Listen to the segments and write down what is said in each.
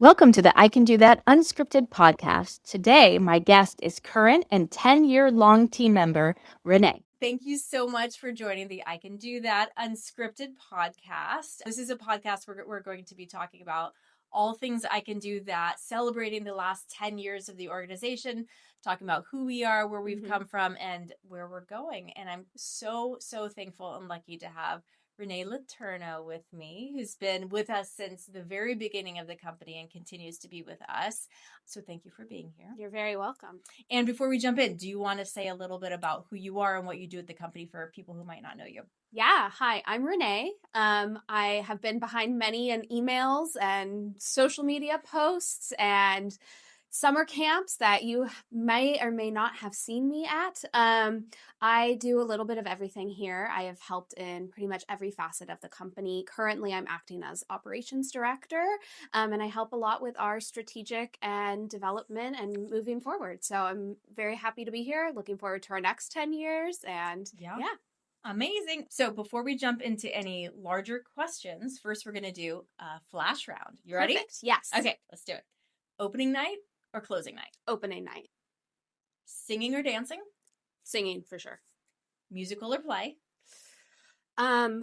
Welcome to the I Can Do That Unscripted podcast. Today, my guest is current and 10-year-long team member, Renee. Thank you so much for joining the I Can Do That Unscripted podcast. This is a podcast where we're going to be talking about all things I Can Do That, celebrating the last 10 years of the organization, talking about who we are, where we've come from, and where we're going. And I'm so thankful and lucky to have Renee Letourneau with me, who's been with us since the very beginning of the company and continues to be with us. So thank you for being here. You're very welcome. And before we jump in, do you want to say a little bit about who you are and what you do at the company for people who might not know you? Yeah. Hi, I'm Renee. I have been behind many emails and social media posts and summer camps that you may or may not have seen me at. I do a little bit of everything here. I have helped in pretty much every facet of the company. Currently, I'm acting as operations director, and I help a lot with our strategic and development and moving forward. So I'm very happy to be here. Looking forward to our next 10 years. And yeah. Amazing. So before we jump into any larger questions, first we're going to do a flash round. You ready? Perfect. Yes. Okay, let's do it. Opening night or closing night? Opening night. Singing or dancing? Singing for sure. Musical or play? I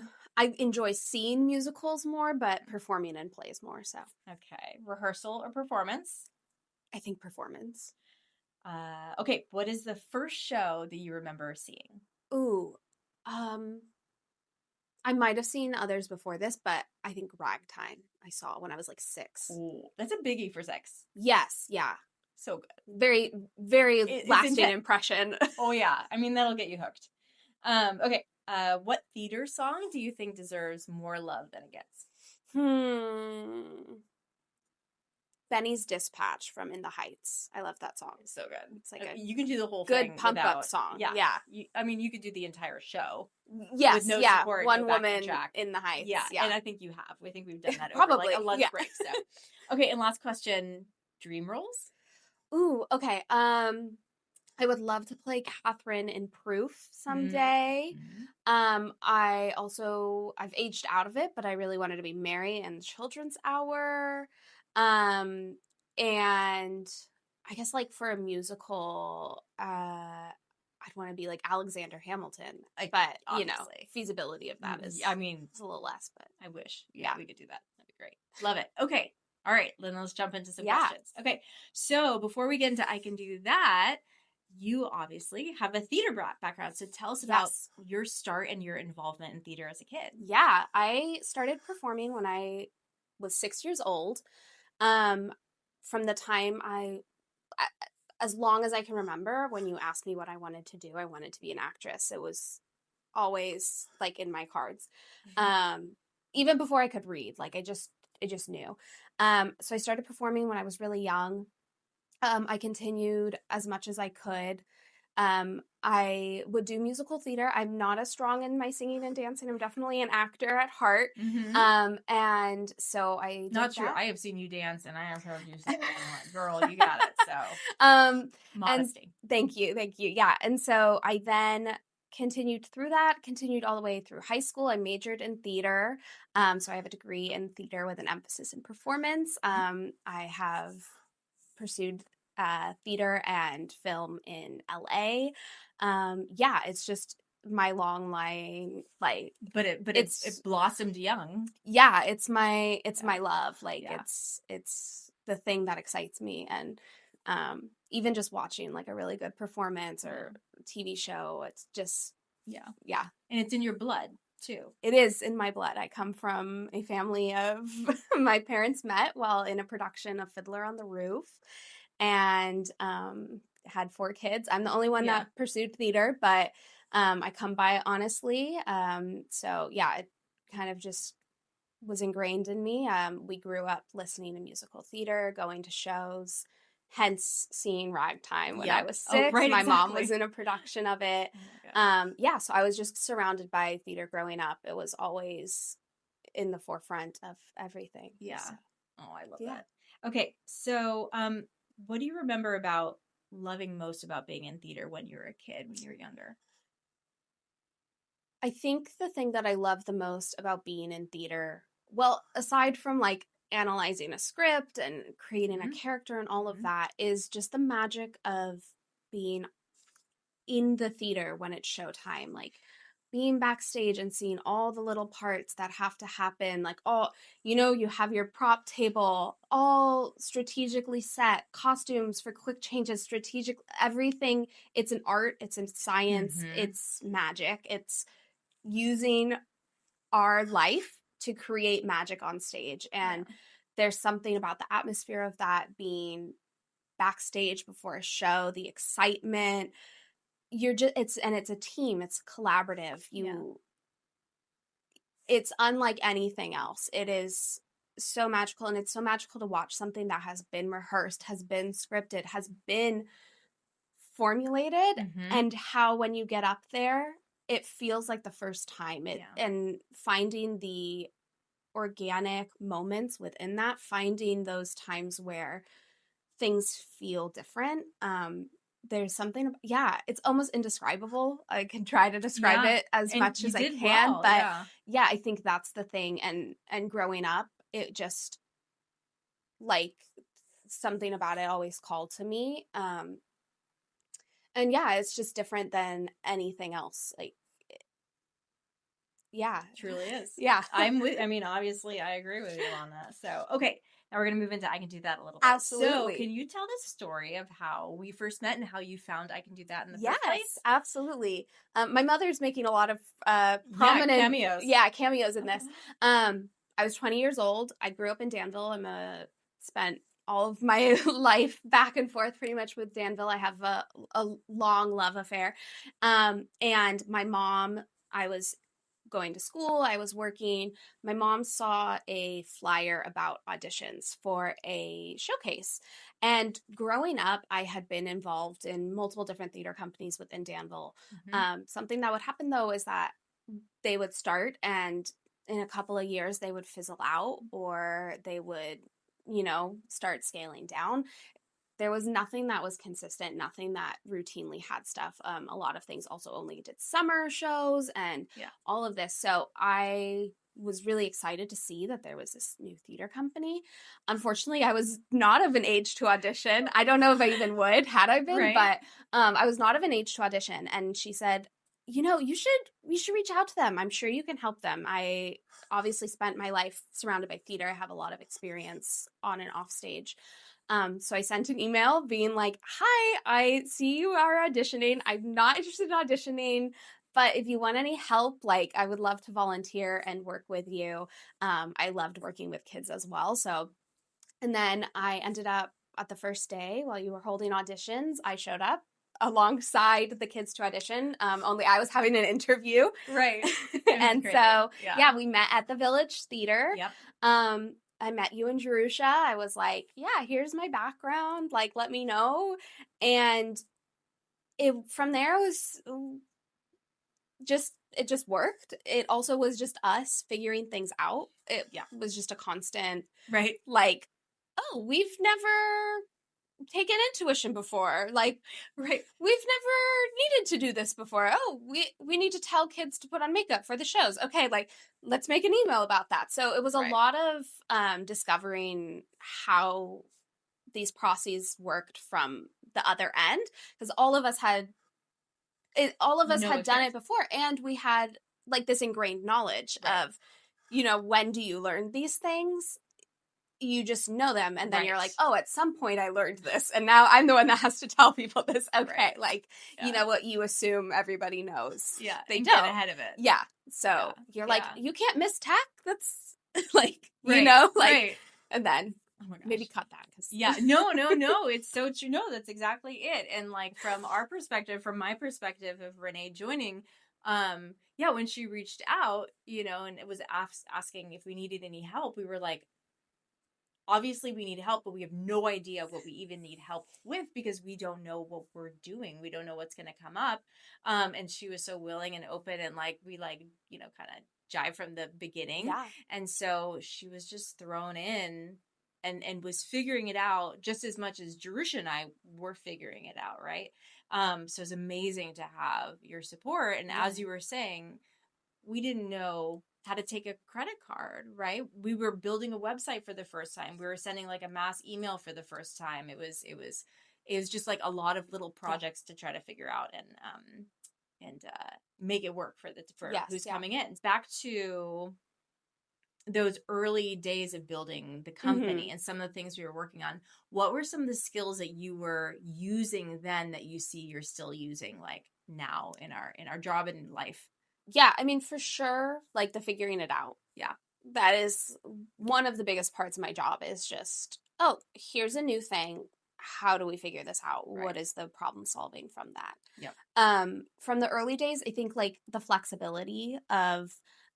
enjoy seeing musicals more, but performing in plays more. So Okay. Rehearsal or performance? I think performance. Okay. What is the first show that you remember seeing? Ooh, I might have seen others before this, but I think Ragtime I saw when I was like 6. Ooh, that's a biggie for 6. Yes, yeah. So good. Very, very lasting impression. Oh yeah. I mean, that'll get you hooked. Okay. What theater song do you think deserves more love than it gets? Benny's Dispatch from In the Heights. I love that song. It's so good. It's like you can do the whole good thing pump without, up song. Yeah. Yeah. You could do the entire show. Yes. With no yeah. support, One no backing woman track. in the Heights. Yeah. Yeah. And I think you have. I think we've done that Probably. over like a lunch break. So, okay. And last question: dream roles? Ooh. Okay. I would love to play Catherine in Proof someday. I've aged out of it, but I really wanted to be Mary in Children's Hour. And I guess like for a musical, I'd want to be like Alexander Hamilton. But Obviously. feasibility of that is, I mean, it's a little less, but I wish. Yeah, we could do that. That'd be great. Love it. Okay. All right, then let's jump into some Yeah. questions. Okay. So before we get into I Can Do That, you obviously have a theater background. So tell us about your start and your involvement in theater as a kid. Yeah, I started performing when I was 6 years old. From the time as long as I can remember, when you asked me what I wanted to do, I wanted to be an actress. It was always like in my cards. Even before I could read, like I just knew. So I started performing when I was really young. I continued as much as I could. I would do musical theater. I'm not as strong in my singing and dancing. I'm definitely an actor at heart. And so I did Not true. that. I have seen you dance and I have heard you sing. Girl, you got it. So modesty. And thank you. Yeah. And so I then continued through that, continued all the way through high school. I majored in theater. So I have a degree in theater with an emphasis in performance. I have pursued theater and film in LA. It's just my long line, like, but it blossomed young. Yeah, it's my love. Like it's the thing that excites me. And even just watching like a really good performance or TV show, it's just yeah. And it's in your blood too. It is in my blood. I come from a family of my parents met while in a production of Fiddler on the Roof, and had 4 kids. I'm the only one that pursued theater, but I come by it honestly. So yeah, it kind of just was ingrained in me. We grew up listening to musical theater, going to shows, hence seeing Ragtime when I was 6. My mom was in a production of it. So I was just surrounded by theater growing up. It was always in the forefront of everything. Yeah. So. Oh, I love that. Okay. So, what do you remember about loving most about being in theater when you were a kid, when you were younger? I think the thing that I love the most about being in theater, well, aside from like analyzing a script and creating a Mhm. character and all of Mhm. that is just the magic of being in the theater when it's showtime. Like being backstage and seeing all the little parts that have to happen, like all, you have your prop table all strategically set, costumes for quick changes, strategic, everything. It's an art, it's a science, Mhm. it's magic. It's using our life to create magic on stage. And there's something about the atmosphere of that being backstage before a show, the excitement. It's a team, it's collaborative. It's unlike anything else. It is so magical, and it's so magical to watch something that has been rehearsed, has been scripted, has been formulated, Mhm. and how when you get up there, it feels like the first time. And finding the organic moments within that, finding those times where things feel different. There's something, it's almost indescribable. I can try to describe Yeah. it as And much you as I did can, well. but Yeah. yeah, I think that's the thing. And growing up, it just, like, something about it always called to me. And yeah, it's just different than anything else. Like, yeah. Truly is. Yeah. Obviously I agree with you on that. So, okay. Now we're going to move into I Can Do That a little bit. Absolutely. So, can you tell the story of how we first met and how you found I Can Do That in the Yes, first place? absolutely. My mother's making a lot of prominent cameos. Cameos in this. I was 20 years old. I grew up in Danville. Spent all of my life back and forth pretty much with Danville. I have a long love affair. And my mom, I was going to school, I was working. My mom saw a flyer about auditions for a showcase. And growing up, I had been involved in multiple different theater companies within Danville. Something that would happen, though, is that they would start, and in a couple of years, they would fizzle out, or they would, start scaling down. There was nothing that was consistent, nothing that routinely had stuff. A lot of things also only did summer shows and all of this. So I was really excited to see that there was this new theater company. Unfortunately, I was not of an age to audition. I don't know if I even would had I been, but I was not of an age to audition. And she said, you should reach out to them. I'm sure you can help them. I obviously spent my life surrounded by theater. I have a lot of experience on and off stage. So I sent an email being like, hi, I see you are auditioning. I'm not interested in auditioning, but if you want any help, like, I would love to volunteer and work with you. I loved working with kids as well. So, and then I ended up at the first day while you were holding auditions, I showed up alongside the kids to audition. Only I was having an interview. Right. And crazy. so, we met at the Village Theater. Yep. I met you in Jerusha. I was like, yeah, here's my background. Like, let me know. And from there was it just worked. It also was just us figuring things out. It was just a constant, right? Like, oh, we've never taken intuition before. Like, right, we've never needed to do this before. Oh, we need to tell kids to put on makeup for the shows. Okay, like, let's make an email about that. So it was a lot of discovering how these processes worked from the other end, because all of us had done it before, and we had like this ingrained knowledge of, when do you learn these things? You just know them, and then you're like, oh, at some point I learned this, and now I'm the one that has to tell people this. Okay, like, what you assume everybody knows. Yeah, they don't get ahead of it. Yeah, so you're like, you can't miss tack. That's like, and then maybe cut that. No, it's so true. No, that's exactly it. And like, from my perspective of Renee joining, when she reached out, and it was asking if we needed any help, we were like, obviously we need help, but we have no idea what we even need help with, because we don't know what we're doing. We don't know what's going to come up. And she was so willing and open, and like, we kind of jive from the beginning. Yeah. And so she was just thrown in and was figuring it out just as much as Jerusha and I were figuring it out. Right. So it's amazing to have your support. And as you were saying, we didn't know how to take a credit card, right? We were building a website for the first time. We were sending like a mass email for the first time. It was just like a lot of little projects to try to figure out and make it work for Yes, who's yeah. coming in. Back to those early days of building the company and some of the things we were working on. What were some of the skills that you were using then that you see you're still using like now in our job and in life? Yeah, I mean, for sure, like the figuring it out. Yeah. That is one of the biggest parts of my job is just, oh, here's a new thing. How do we figure this out? Right. What is the problem solving from that? Yep. From the early days, I think like the flexibility of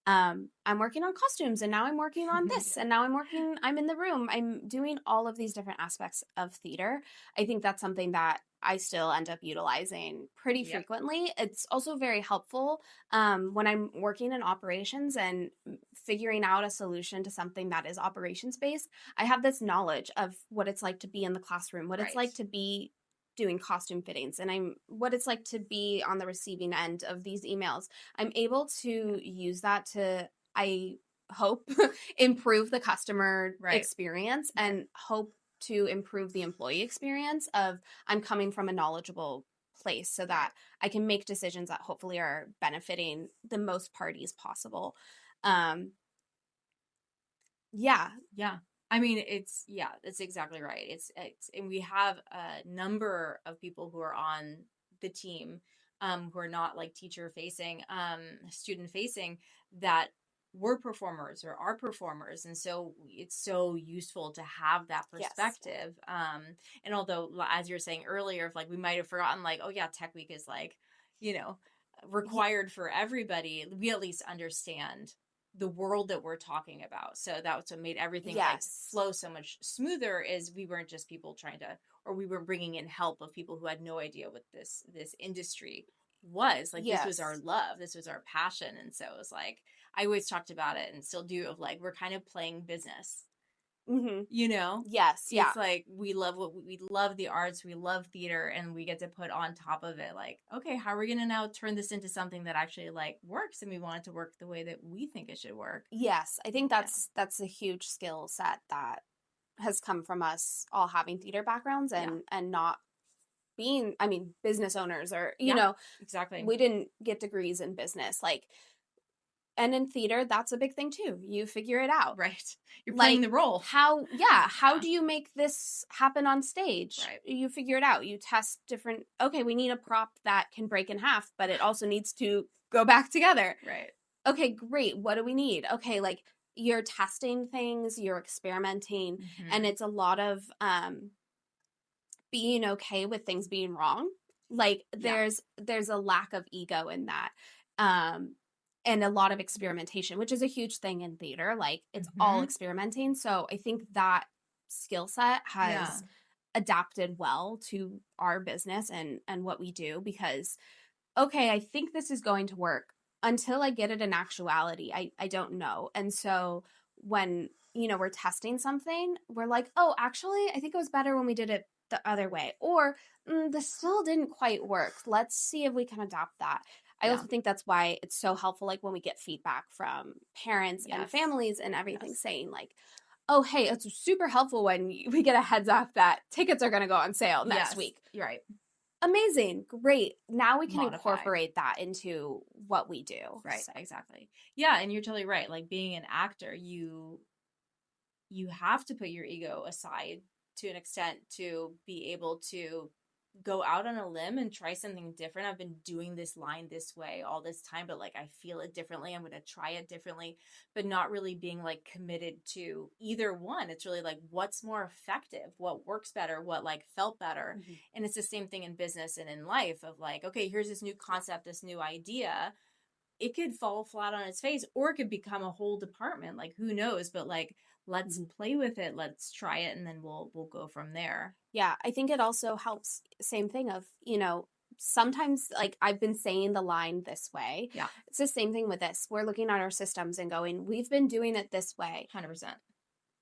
I'm working on costumes and now I'm working on this and now I'm in the room. I'm doing all of these different aspects of theater. I think that's something that I still end up utilizing pretty frequently. It's also very helpful when I'm working in operations and figuring out a solution to something that is operations based. I have this knowledge of what it's like to be in the classroom, what it's like to be doing costume fittings, and what it's like to be on the receiving end of these emails. I'm able to use that to, I hope, improve the customer experience and hope to improve the employee experience of I'm coming from a knowledgeable place so that I can make decisions that hopefully are benefiting the most parties possible. Yeah. I mean, that's exactly right. It's and we have a number of people who are on the team, who are not like teacher facing, student facing, that were performers or are performers. And so it's so useful to have that perspective. And although, as you were saying earlier, if like we might have forgotten, like, oh yeah, Tech Week is like, required for everybody, we at least understand the world that we're talking about. So that's what made everything like flow so much smoother, is we weren't just people trying to, or we were bringing in help of people who had no idea what this industry was. Like this was our love, this was our passion. And so it was like, I always talked about it and still do, of like, we're kind of playing business. Yes. Yeah. It's like we love the arts, we love theater, and we get to put on top of it like, okay, how are we gonna now turn this into something that actually like works, and we want it to work the way that we think it should work. Yes, I think that's a huge skill set that has come from us all having theater backgrounds and not being, I mean, business owners, or exactly, we didn't get degrees in business, like. And in theater, that's a big thing too. You figure it out. Right. You're playing the role. How do you make this happen on stage? Right. You figure it out. You test different, okay, we need a prop that can break in half, but it also needs to go back together. Right. Okay, great. What do we need? Okay, like you're testing things, you're experimenting, and it's a lot of being okay with things being wrong. Like there's a lack of ego in that. And a lot of experimentation, which is a huge thing in theater. Like it's all experimenting. So I think that skill set has adapted well to our business and what we do, because, okay, I think this is going to work. Until I get it in actuality, I don't know. And so when, we're testing something, we're like, oh, actually, I think it was better when we did it the other way. Or this still didn't quite work. Let's see if we can adopt that. I also think that's why it's so helpful, like when we get feedback from parents and families and everything saying like, oh, hey, it's super helpful when we get a heads up that tickets are going to go on sale next week. You're right. Amazing. Great. Now we can incorporate that into what we do. Right. So. Exactly. Yeah. And you're totally right. Like being an actor, you have to put your ego aside to an extent to be able to go out on a limb and try something different. I've been doing this line this way all this time, but like I feel it differently. I'm going to try it differently, but not really being like committed to either one. It's really like, what's more effective? What works better? What like felt better? And it's the same thing in business and in life of like, okay, here's this new concept, this new idea. It could fall flat on its face, or it could become a whole department. Like who knows, but like, let's play with it. Let's try it. And then we'll go from there. Yeah. I think it also helps, same thing of, sometimes like I've been saying the line this way. Yeah. It's the same thing with this. We're looking at our systems and going, we've been doing it this way. 100%.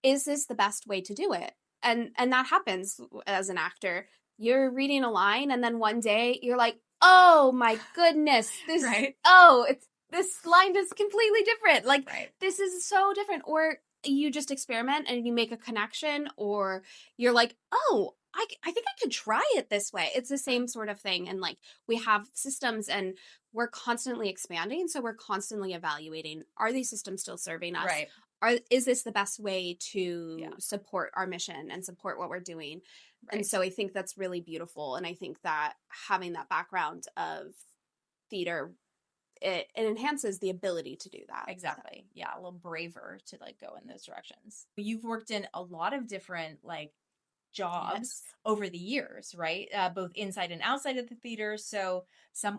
Is this the best way to do it? And that happens as an actor. You're reading a line and then one day you're like, oh my goodness, this, right. Oh, this line is completely different. Like, Right. this is so different. Or you just experiment and you make a connection, or you're like, oh, I think I could try it this way. It's the same sort of thing. And like, we have systems and we're constantly expanding. So we're constantly evaluating, are these systems still serving us? Right. Is this the best way to Yeah. support our mission and support what we're doing? Right. And so I think that's really beautiful. And I think that having that background of theater, it enhances the ability to do that. Exactly. Yeah, a little braver to like go in those directions. You've worked in a lot of different like jobs over the years, right? Both inside and outside of the theater. So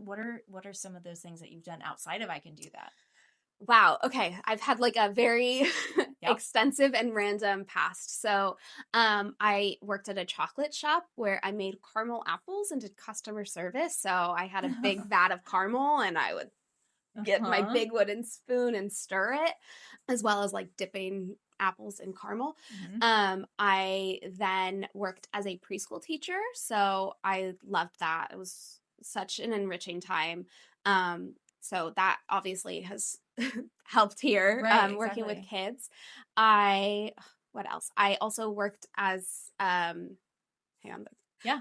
what are some of those things that you've done outside of I Can Do That? Wow. Okay. I've had like a very Yep. extensive and random past. So, I worked at a chocolate shop where I made caramel apples and did customer service. So I had a big vat of caramel and I would get my Uh-huh. big wooden spoon and stir it, as well as like dipping apples in caramel. Mhm. I then worked as a preschool teacher. So I loved that. It was such an enriching time. So that obviously has helped here, Right, working with exactly. kids. What else? I also worked as, hang on. Yeah.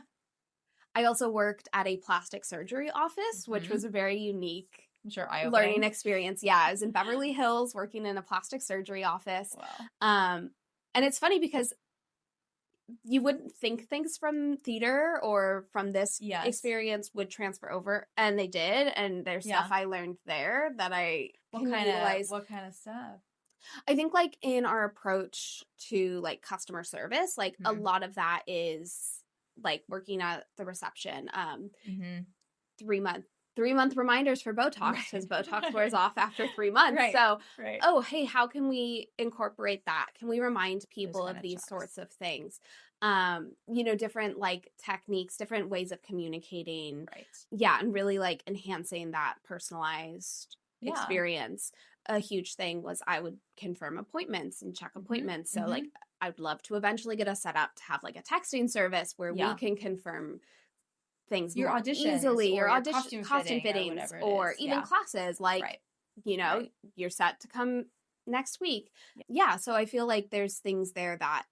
I also worked at a plastic surgery office, which was a very unique I'm sure learning eye-opening. experience. Yeah, I was in Beverly Hills working in a plastic surgery office. Wow. And it's funny because you wouldn't think things from theater or from this Yes. experience would transfer over, and they did. And there's stuff Yeah. I learned there that I What can kind utilize. of stuff? I think like in our approach to like customer service, like a Mhm. lot of that is like working at the reception. Mhm. 3-month reminders for Botox, because Botox wears off after 3 months. Right. So, Right. oh, hey, how can we incorporate that? Can we remind people kind of of these checks. sorts of things? Different like techniques, different ways of communicating. Right. Yeah, and really like enhancing that personalized Yeah. experience. A huge thing was I would confirm appointments and check appointments. So like I'd love to eventually get us set up to have like a texting service where we can confirm things Your more auditions easily, or your your costume costume fitting or fittings, whatever it or is. even Yeah. classes like, Right. you're set to come next week. Yeah. So I feel like there's things there that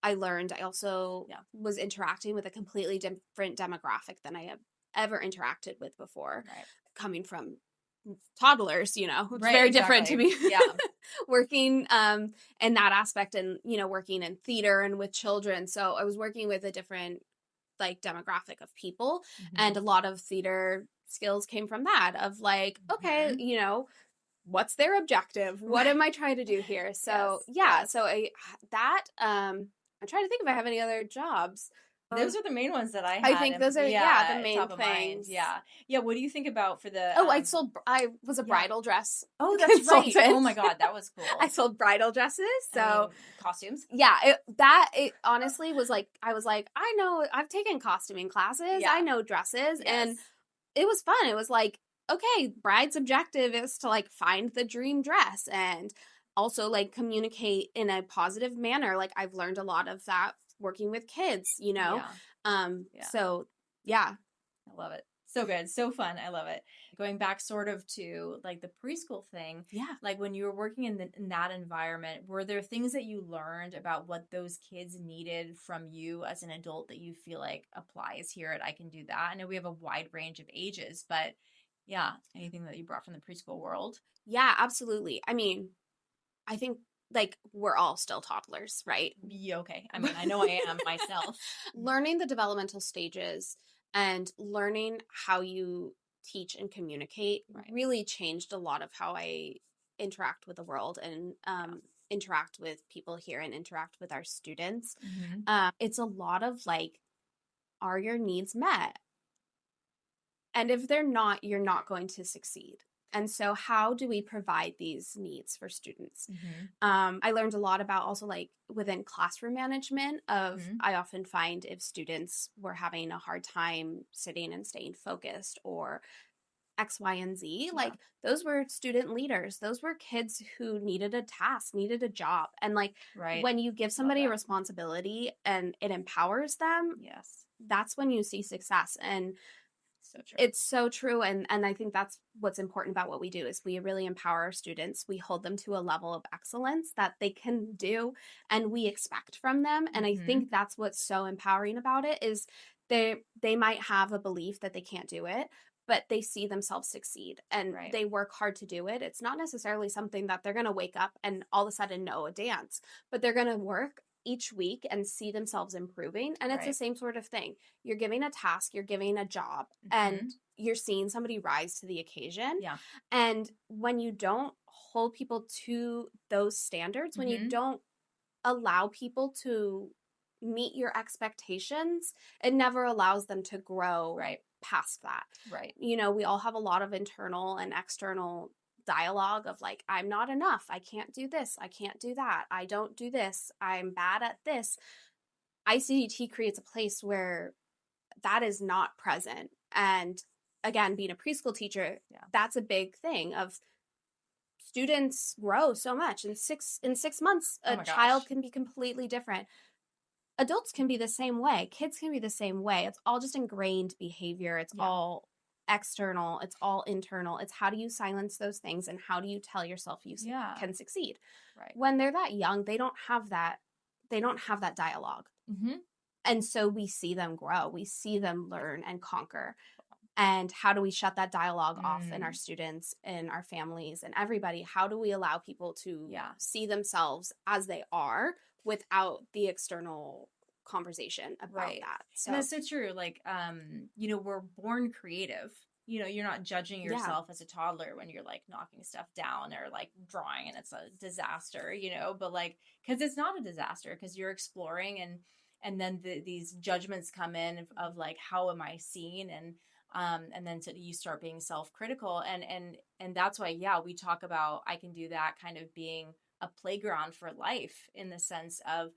I learned. I also was interacting with a completely different demographic than I have ever interacted with before. Right. Coming from toddlers, it's Right, very different to exactly. be Yeah. working in that aspect, and working in theater and with children. So I was working with a different like demographic of people, and a lot of theater skills came from that, of like, okay, what's their objective? What am I trying to do here? So so I'm trying to think if I have any other jobs. Those are the main ones that I I had. think those are the main top of mind. things. Yeah. Yeah. What do you think about for the Oh, I was a bridal dress Oh, that's right. consultant. Oh my God, that was cool. I sold bridal dresses. So I mean, costumes. yeah, it honestly was like, I was like, I know, I've taken costuming classes. I know dresses. And it was fun. It was like, okay, bride's objective is to like find the dream dress and also like communicate in a positive manner. Like I've learned a lot of that working with kids, So yeah. I love it. So good. So fun. I love it. Going back sort of to like the preschool thing. Yeah. Like when you were working in that environment, were there things that you learned about what those kids needed from you as an adult that you feel like applies here at I Can Do That? I know we have a wide range of ages, but yeah, anything that you brought from the preschool world? Yeah, absolutely. I mean, I think like we're all still toddlers, right? Yeah, okay. I mean, I know I am myself. Learning the developmental stages and learning how you teach and communicate really changed a lot of how I interact with the world and interact with people here and interact with our students. It's a lot of like, are your needs met? And if they're not, you're not going to succeed. And so how do we provide these needs for students? I learned a lot about also like within classroom management of, I often find if students were having a hard time sitting and staying focused or X, Y, and Z, like those were student leaders. Those were kids who needed a task, needed a job. And like when you give somebody a responsibility and it empowers them, that's when you see success. And So true. It's so true. And I think that's what's important about what we do is we really empower our students. We hold them to a level of excellence that they can do and we expect from them. And I think that's what's so empowering about it is they might have a belief that they can't do it, but they see themselves succeed and they work hard to do it. It's not necessarily something that they're going to wake up and all of a sudden know a dance, but they're going to work each week and see themselves improving. And it's the same sort of thing. You're giving a task, you're giving a job, and you're seeing somebody rise to the occasion. Yeah. And when you don't hold people to those standards, when you don't allow people to meet your expectations, it never allows them to grow past that. Right. You know, we all have a lot of internal and external dialogue of like, I'm not enough. I can't do this. I can't do that. I don't do this. I'm bad at this. ICDT creates a place where that is not present. And again, being a preschool teacher, that's a big thing of students grow so much. In 6 months, a child can be completely different. Adults can be the same way. Kids can be the same way. It's all just ingrained behavior. It's all external. It's all internal. It's how do you silence those things and how do you tell yourself you can succeed? Right. When they're that young, they don't have that. They don't have that dialogue. And so we see them grow. We see them learn and conquer. And how do we shut that dialogue off in our students, in our families, and everybody? How do we allow people to see themselves as they are without the external conversation about that? So and that's so true. Like, you know, we're born creative. You know, you're not judging yourself as a toddler when you're like knocking stuff down or like drawing and it's a disaster, you know, but like, cause it's not a disaster because you're exploring and then these judgments come in of like, how am I seen? And then you start being self-critical and that's why, we talk about, I can do that kind of being a playground for life in the sense of,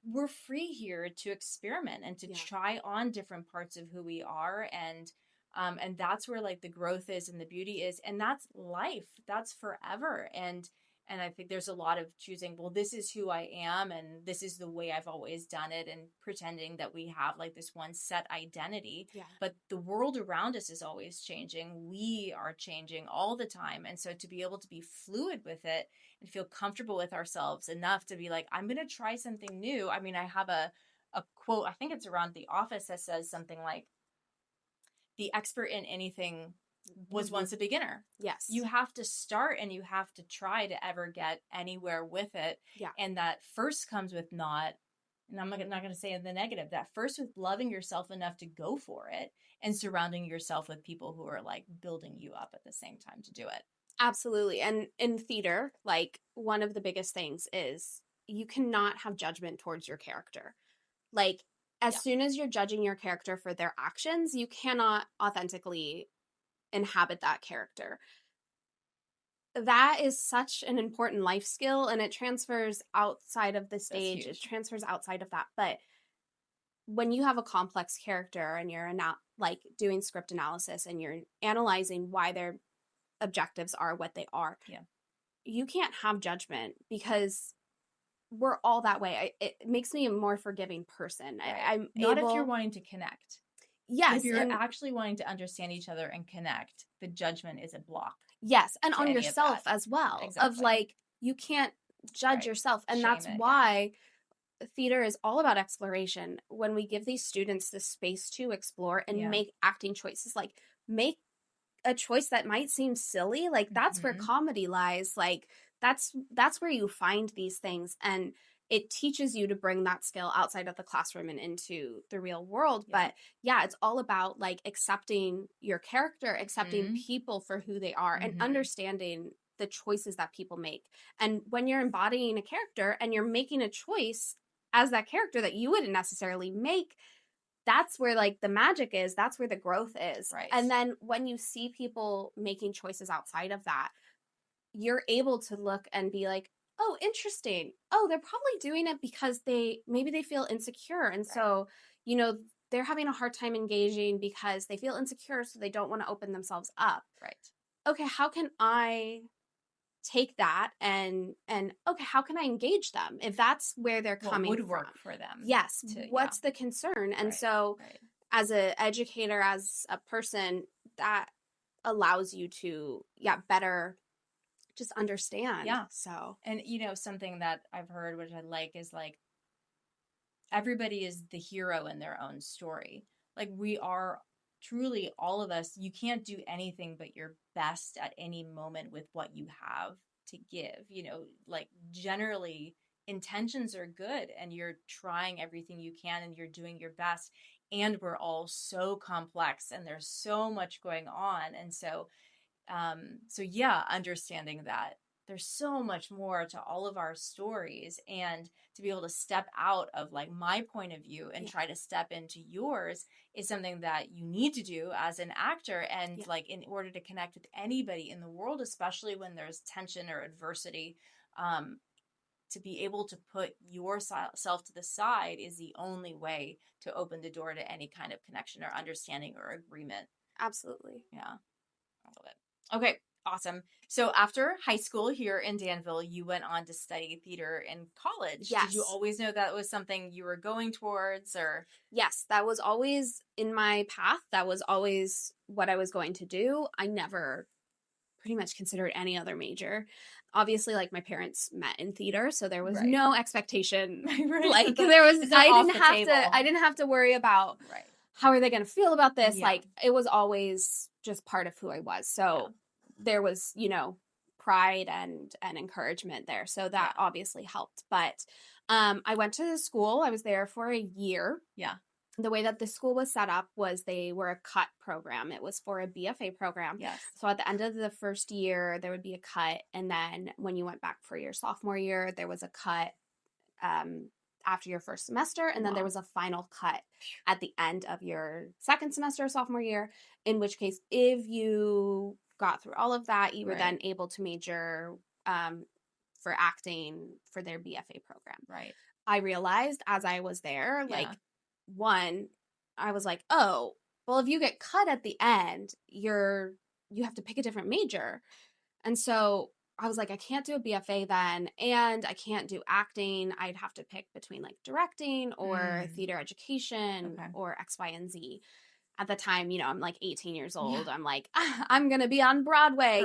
we're free here to experiment and to try on different parts of who we are and that's where like the growth is and the beauty is and that's life, that's forever. And I think there's a lot of choosing, well, this is who I am and this is the way I've always done it and pretending that we have like this one set identity. But the world around us is always changing. We are changing all the time. And so to be able to be fluid with it and feel comfortable with ourselves enough to be like, I'm going to try something new. I mean, I have a quote, I think it's around The Office that says something like, the expert in anything was once a beginner. Yes. You have to start and you have to try to ever get anywhere with it. And that first comes with not, and I'm not going to say the negative, that first with loving yourself enough to go for it and surrounding yourself with people who are like building you up at the same time to do it. Absolutely. And in theater, like one of the biggest things is you cannot have judgment towards your character. Like as soon as you're judging your character for their actions, you cannot authentically inhabit that character. That is such an important life skill and it transfers outside of the stage. It transfers outside of that. But when you have a complex character and you're like doing script analysis and you're analyzing why their objectives are what they are, you can't have judgment because we're all that way. It makes me a more forgiving person. I'm not if you're wanting to connect. Yes. If you're actually wanting to understand each other and connect, the judgment is a block. Yes. And on yourself as well. Exactly. Of like, you can't judge yourself. And that's why theater is all about exploration. When we give these students the space to explore and make acting choices, like make a choice that might seem silly, like that's where comedy lies. Like that's where you find these things and it teaches you to bring that skill outside of the classroom and into the real world. But it's all about like accepting your character, accepting people for who they are and understanding the choices that people make. And when you're embodying a character and you're making a choice as that character that you wouldn't necessarily make, that's where like the magic is. That's where the growth is. Right. And then when you see people making choices outside of that, you're able to look and be like, oh, interesting. Oh, they're probably doing it because maybe they feel insecure. And so, you know, they're having a hard time engaging because they feel insecure. So they don't want to open themselves up. Right. Okay. How can I take that and okay, how can I engage them if that's where they're coming would from? work for them. Yes. What's the concern? And so as an educator, as a person, that allows you to, better just understand. Yeah. So, And, something that I've heard, which I like, is like, everybody is the hero in their own story. Like, we are truly, all of us, you can't do anything but your best at any moment with what you have to give. Like, generally, intentions are good and you're trying everything you can and you're doing your best. And we're all so complex and there's so much going on. And so yeah, understanding that there's so much more to all of our stories, and to be able to step out of like my point of view and try to step into yours is something that you need to do as an actor. And like, in order to connect with anybody in the world, especially when there's tension or adversity, to be able to put yourself to the side is the only way to open the door to any kind of connection or understanding or agreement. absolutely. Yeah, I love it. Okay, awesome. So after high school here in Danville, you went on to study theater in college. Yes. Did you always know that was something you were going towards, or? Yes, that was always in my path. That was always what I was going to do. I never pretty much considered any other major. Obviously, like, my parents met in theater, so there was no expectation. Right. Like, there was, It's not off the table. I didn't have to worry about Right. how are they going to feel about this. Yeah. Like, it was always just part of who I was. So there was, pride and encouragement there. So that obviously helped. But I went to school. I was there for a year. Yeah. The way that the school was set up was they were a cut program. It was for a BFA program. Yes. So at the end of the first year, there would be a cut. And then when you went back for your sophomore year, there was a cut after your first semester. And then there was a final cut at the end of your second semester, sophomore year, in which case, if you got through all of that, you were then able to major for acting for their BFA program. Right. I realized as I was there, like, one, I was like, oh, well, if you get cut at the end, you have to pick a different major. And so I was like, I can't do a BFA then, and I can't do acting. I'd have to pick between like directing or theater education or X, Y, and Z. At the time, I'm like 18 years old. I'm like, I'm going to be on Broadway,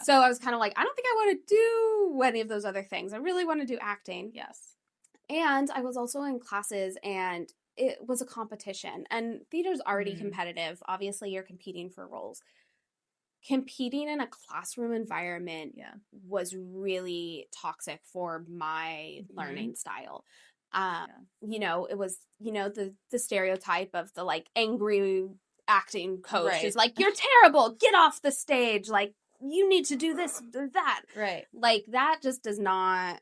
so I was kind of like, I don't think I want to do any of those other things. I really want to do acting. Yes. And I was also in classes, and it was a competition. And theater's already competitive. Obviously, you're competing for roles. Competing in a classroom environment was really toxic for my learning style. It was, the stereotype of the like angry acting coach. She's like, you're terrible. Get off the stage. Like, you need to do this or that. Right. Like, that just does not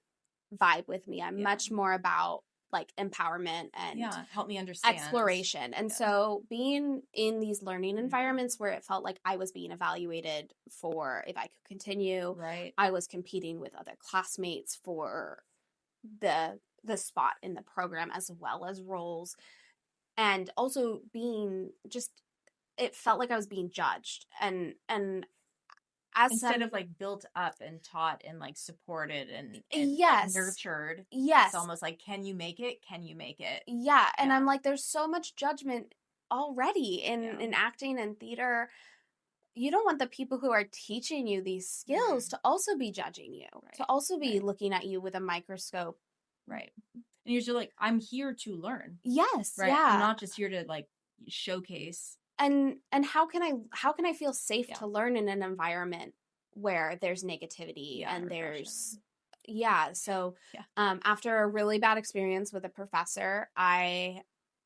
vibe with me. I'm much more about like empowerment and help me understand, exploration. And so being in these learning environments where it felt like I was being evaluated for if I could continue, I was competing with other classmates for the spot in the program as well as roles, and also being just, it felt like I was being judged, and instead of like built up and taught and like supported and nurtured. It's almost like, can you make it? Can you make it? Yeah. And I'm like, there's so much judgment already in acting and theater. You don't want the people who are teaching you these skills to also be judging you, to also be looking at you with a microscope. Right. And you're like, I'm here to learn. Yes. Right. Yeah. I'm not just here to like showcase. And how can I feel safe to learn in an environment where there's negativity and there's so after a really bad experience with a professor, I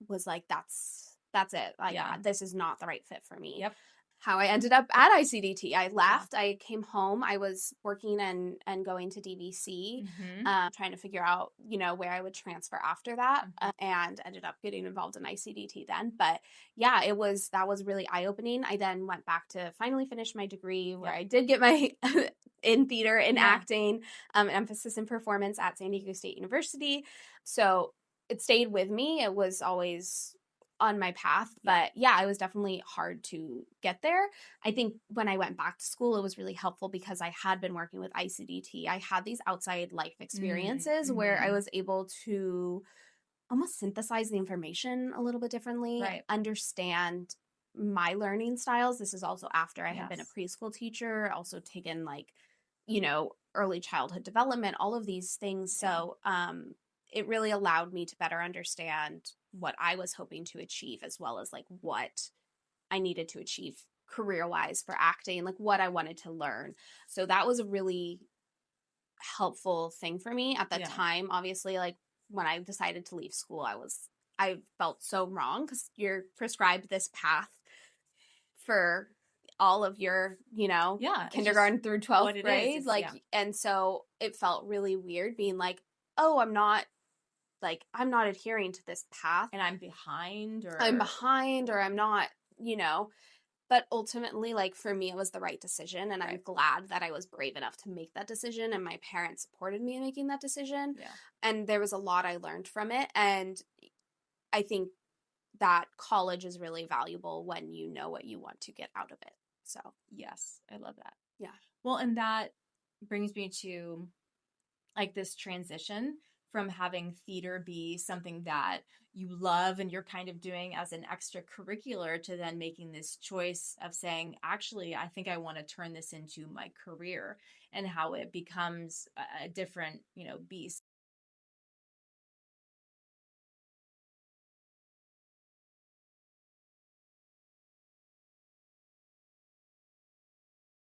was like, that's it. Like, this is not the right fit for me. Yep. How I ended up at ICDT. I left. I came home. I was working and going to DVC, trying to figure out, where I would transfer after that, and ended up getting involved in ICDT then. But yeah, that was really eye-opening. I then went back to finally finish my degree, where I did get my in theater and acting, emphasis in performance at San Diego State University. So it stayed with me. It was always on my path, but it was definitely hard to get there. I think when I went back to school, it was really helpful because I had been working with ICDT. I had these outside life experiences where I was able to almost synthesize the information a little bit differently, Right. understand my learning styles. This is also after I had been a Yes. preschool teacher, also taken like, early childhood development, all of these things. Yeah. So, it really allowed me to better understand what I was hoping to achieve, as well as like what I needed to achieve career-wise for acting, like what I wanted to learn. So that was a really helpful thing for me at the Yeah. time. Obviously, like when I decided to leave school, I felt so wrong because you're prescribed this path for all of your, Yeah. It's just kindergarten through what 12th it is. grade. It's, Like, yeah. and so it felt really weird being oh, I'm not adhering to this path. And I'm behind, or I'm behind, or I'm not, but ultimately, like for me, it was the right decision. And I'm Right. glad that I was brave enough to make that decision. And my parents supported me in making that decision. Yeah. And there was a lot I learned from it. And I think that college is really valuable when you know what you want to get out of it. So, Yes, I love that. yeah. Well, and that brings me to like this transition from having theater be something that you love and you're kind of doing as an extracurricular, to then making this choice of saying, actually, I think I want to turn this into my career, and how it becomes a different, beast.